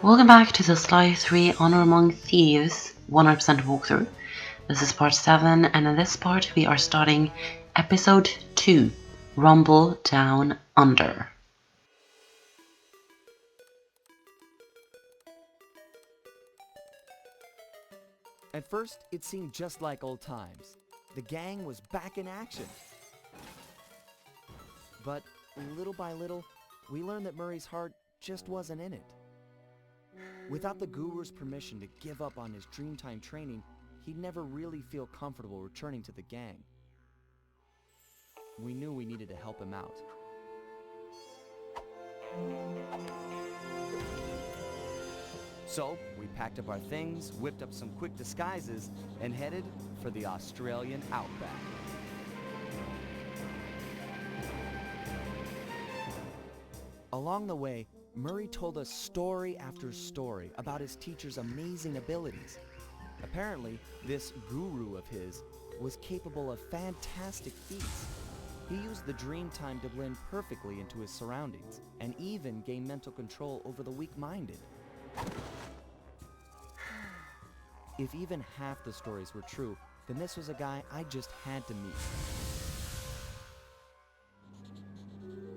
Welcome back to the Sly 3 Honor Among Thieves 100% walkthrough. This is part 7, and in this part we are starting episode 2, Rumble Down Under. At first, it seemed just like old times. The gang was back in action. But little by little, we learned that Murray's heart just wasn't in it. Without the guru's permission to give up on his Dreamtime training, he'd never really feel comfortable returning to the gang. We knew we needed to help him out. So, we packed up our things, whipped up some quick disguises, and headed for the Australian outback. Along the way, Murray told us story after story about his teacher's amazing abilities. Apparently, this guru of his was capable of fantastic feats. He used the Dreamtime to blend perfectly into his surroundings, and even gain mental control over the weak-minded. If even half the stories were true, then this was a guy I just had to meet.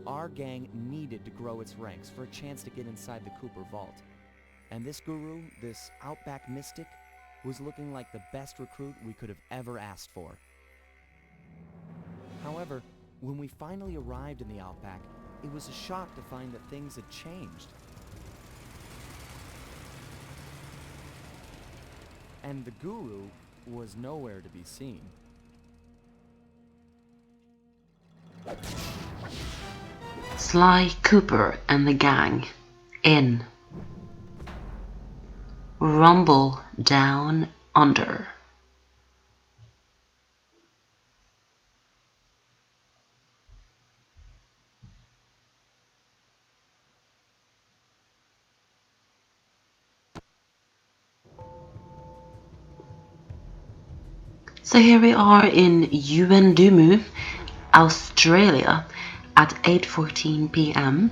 Our gang needed to grow its ranks for a chance to get inside the Cooper Vault. And this guru, this Outback mystic, was looking like the best recruit we could have ever asked for. However, when we finally arrived in the Outback, it was a shock to find that things had changed. And the guru was nowhere to be seen. Sly Cooper and the gang in Rumble Down Under. So here we are in Yuendumu, Australia at 8:14 p.m.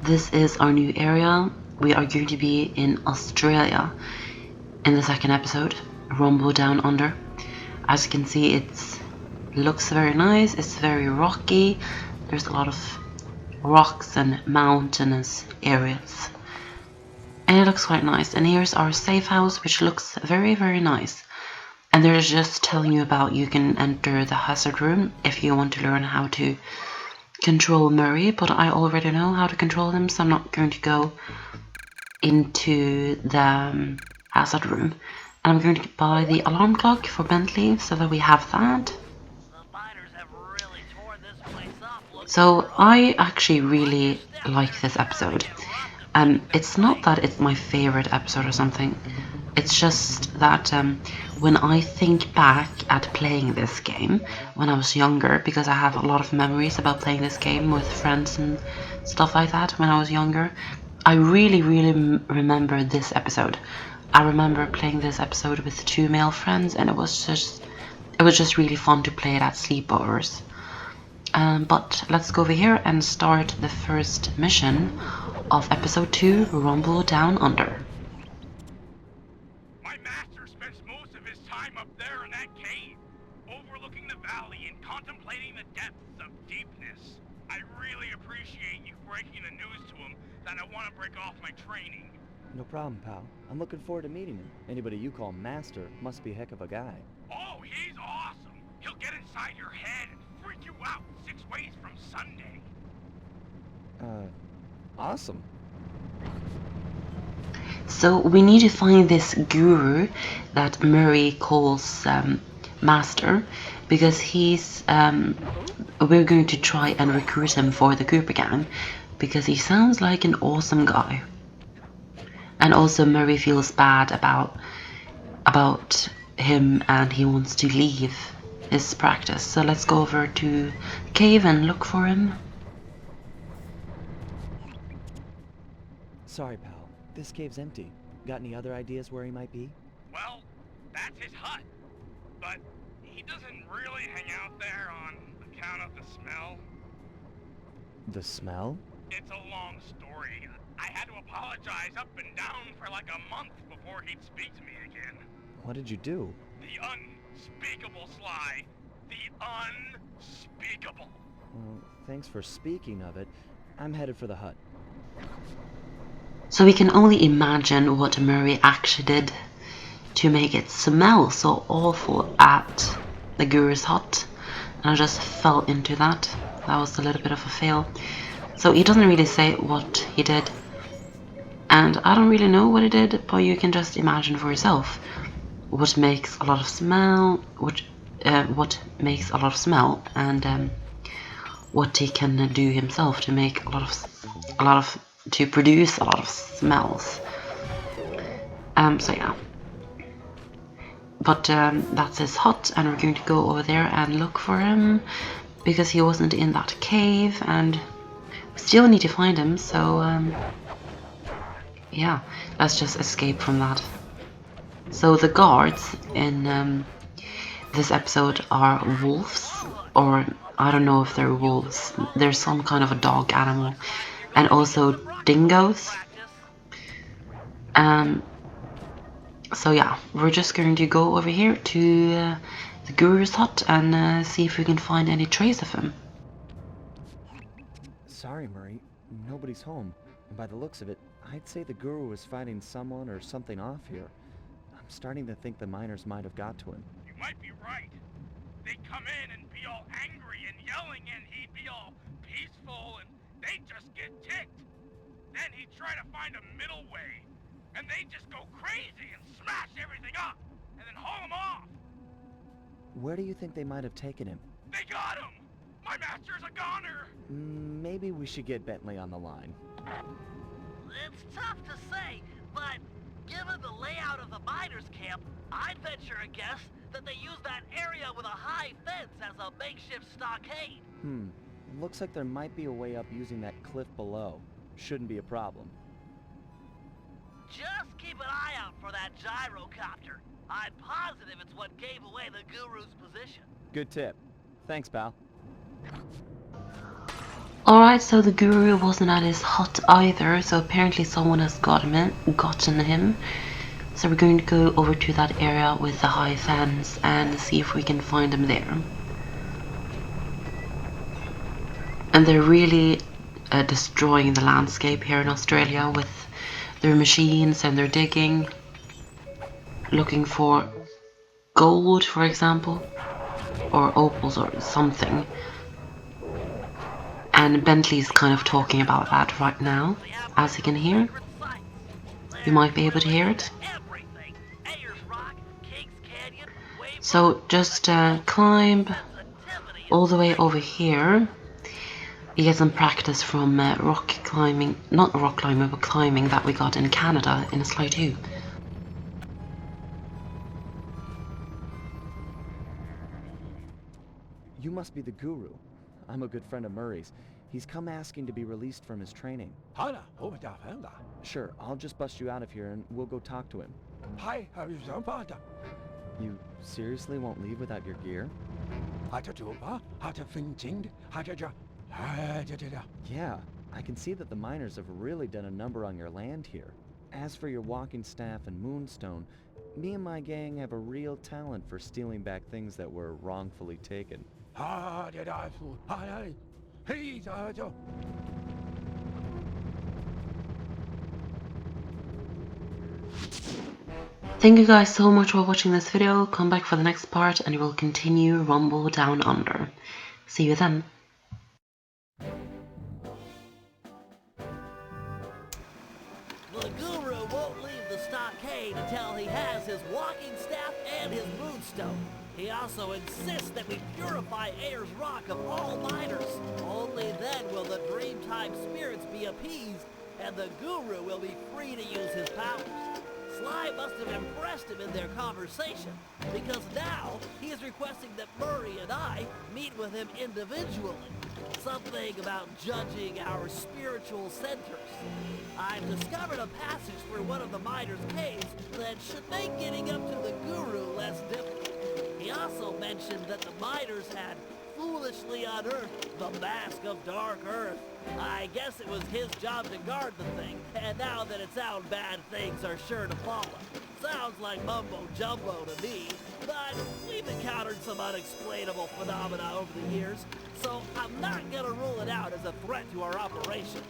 This is our new area. We are going to be in Australia in the second episode, Rumble Down Under. As you can see, it looks very nice. It's very rocky. There's a lot of rocks and mountainous areas. And it looks quite nice. And here's our safe house, which looks very, very nice. And they're just telling you about you can enter the hazard room if you want to learn how to control Murray, but I already know how to control him, so I'm not going to go into the hazard room. And I'm going to buy the alarm clock for Bentley so that we have that. So I actually really like this episode. It's not that it's my favorite episode or something. It's just that when I think back at playing this game when I was younger, because I have a lot of memories about playing this game with friends and stuff like that when I was younger, I really remember this episode. I remember playing this episode with 2 male friends, and it was just really fun to play it at sleepovers. But let's go over here and start the first mission of episode 2, Rumble Down Under. My master spends most of his time up there in that cave, overlooking the valley and contemplating the depths of deepness. I really appreciate you breaking the news to him that I want to break off my training. No problem, pal. I'm looking forward to meeting him. Anybody you call master must be a heck of a guy. Oh, he's awesome. He'll get inside your head and freak you out 6 ways from Sunday. Awesome. So we need to find this guru that Murray calls Master, because we're going to try and recruit him for the Cooper gang, because he sounds like an awesome guy. And also Murray feels bad about him, and he wants to leave his practice. So let's go over to the cave and look for him. Sorry, pal. This cave's empty. Got any other ideas where he might be? Well, that's his hut. But he doesn't really hang out there on account of the smell. The smell? It's a long story. I had to apologize up and down for like a month before he'd speak to me again. What did you do? The unspeakable, Sly. The unspeakable. Well, thanks for speaking of it. I'm headed for the hut. So we can only imagine what Murray actually did to make it smell so awful at the Guru's hut. And I just fell into that. That was a little bit of a fail. So he doesn't really say what he did. And I don't really know what he did, but you can just imagine for yourself what makes a lot of smell, what makes a lot of smell, and what he can do himself to make to produce a lot of smells. So yeah. But that's his hut, and we're going to go over there and look for him because he wasn't in that cave, and we still need to find him. So yeah, let's just escape from that. So the guards in this episode are wolves, or I don't know if they're wolves. They're some kind of a dog animal, and also dingoes. So yeah, we're just going to go over here to the Guru's hut and see if we can find any trace of him. Sorry, Murray. Nobody's home. And by the looks of it, I'd say the Guru was fighting someone or something off here. I'm starting to think the miners might have got to him. You might be right. They'd come in and be all angry and yelling, and he'd be all peaceful, and they'd just get ticked. Then he'd try to find a middle way, and they'd just go crazy and smash everything up, and then haul him off. Where do you think they might have taken him? They got him! My master's a goner! Maybe we should get Bentley on the line. It's tough to say, but given the layout of the miners' camp, I'd venture a guess that they use that area with a high fence as a makeshift stockade. Looks like there might be a way up using that cliff below. Shouldn't be a problem. Just keep an eye out for that gyrocopter. I'm positive it's what gave away the Guru's position. Good tip. Thanks, pal. Alright, so the Guru wasn't at his hut either, so apparently someone has gotten him. So we're going to go over to that area with the high fence and see if we can find him there. And they're really destroying the landscape here in Australia with their machines, and they're digging, looking for gold, for example, or opals or something. And Bentley's kind of talking about that right now, as you can hear. You might be able to hear it. So just climb all the way over here. You get some practice from rock climbing, not rock climbing, but climbing that we got in Canada in Sly 2. You must be the Guru. I'm a good friend of Murray's. He's come asking to be released from his training. Sure, I'll just bust you out of here and we'll go talk to him. You seriously won't leave without your gear? Yeah, I can see that the miners have really done a number on your land here. As for your walking staff and moonstone, me and my gang have a real talent for stealing back things that were wrongfully taken. Thank you guys so much for watching this video. Come back for the next part and we will continue Rumble Down Under. See you then. The Guru won't leave the stockade until he has his walking staff and his moonstone. He also insists that we purify Ayers Rock of all miners. Only then will the Dreamtime spirits be appeased, and the Guru will be free to use his powers. Sly must have impressed him in their conversation, because now he is requesting that Murray and I meet with him individually. Something about judging our spiritual centers. I've discovered a passage through one of the miners' caves that should make getting up to the Guru less difficult. He also mentioned that the miners had foolishly unearthed the Mask of Dark Earth. I guess it was his job to guard the thing, and now that it's out, bad things are sure to follow. Sounds like mumbo-jumbo to me, but we've encountered some unexplainable phenomena over the years, so I'm not gonna rule it out as a threat to our operation.